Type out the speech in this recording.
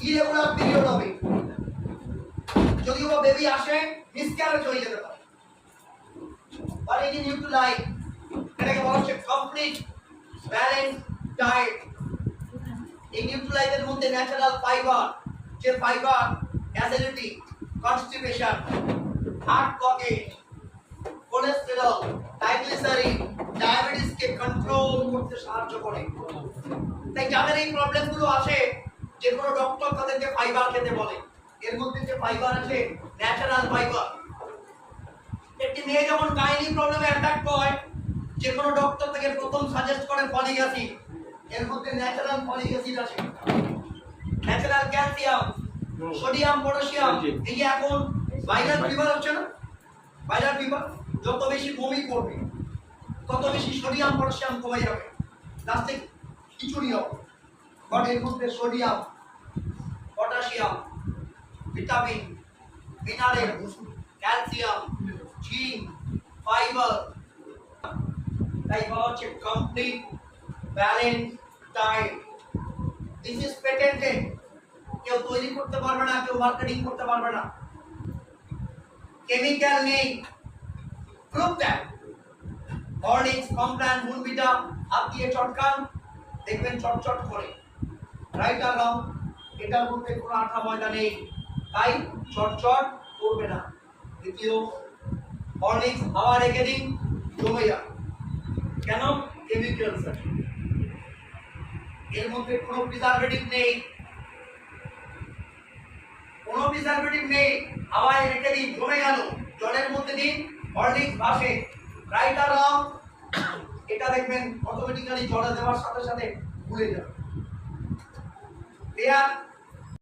Irregular period হবে, যদিও বা বেবি আসে মিসক্যারেজ হয়ে যেতে পারে। আর এই যে নিউক্লিয়াই, এটাকে বলা হচ্ছে কমপ্লিট ব্যালেন্স ডায়েট। এই নিউক্লিয়াইদের মধ্যে ন্যাচারাল ফাইবার, যে fibre acidity, constipation, heart blockage, cholesterol, triglyceride, ডায়াবেটিসকে কন্ট্রোল করতে সাহায্য করে। তাই যাদের এই প্রবলেমগুলো আসে, যে কোনো ডক্টর তাদেরকে ফাইবার খেতে বলে। এর মধ্যে যে ফাইবার আছে ন্যাচারাল ফাইবার। একটি মেয়ে যখন গাইনি প্রবলেমে অ্যাটাক হয়, যে কোনো ডক্টর থেকে প্রথম সাজেস্ট করে ফলিক অ্যাসিড। এর মধ্যে ন্যাচারাল ফলিক অ্যাসিড আছে, ন্যাচারাল ক্যালসিয়াম, সোডিয়াম, পটাশিয়াম। এই যে এখন ভাইরাল ফিভার হচ্ছে না, ভাইরাল ফিভার, যত বেশি বমি করবে তত বেশি সোডিয়াম পটাশিয়াম কমে যাবে, লাস্টে খিচুড়ি হবে। বাট এর মধ্যে sodium, potassium, vitamin, mineral, calcium, zinc, fibre, তাই বলা হচ্ছে complete balance diet. This is patented, কেউ তৈরি করতে পারবে না, কেউ মার্কেটিং করতে পারবে না, কেমিক্যাল নেই। প্রুফ দ্যাট হরলিক্স, কমপ্ল্যান, মুনবিটা হাত দিয়ে চটকান, দেখবেন চটচট করে। রাইট আর রং, এটার মধ্যে কোনো আঠা ময়দা নেই, তাই চটচট করবে না। দ্বিতীয়, হরলিক্স হাওয়া রেখে দিন, জমে যাবে। কেন? কেমিক্যালস আছে, এর মধ্যে কোনো প্রিজারভেটিভ নেই, কোনো প্রিজারভেটিভ নেই। হাওয়ায় রেখে দিন, জমে গেল, জলের মধ্যে দিন, হরলিক্স ভাসে। রাইট আর রং, এটা দেখবেন অটোমেটিক্যালি জলে দেওয়ার সাথে সাথে ভুলে যাবে। ক্লিয়ার?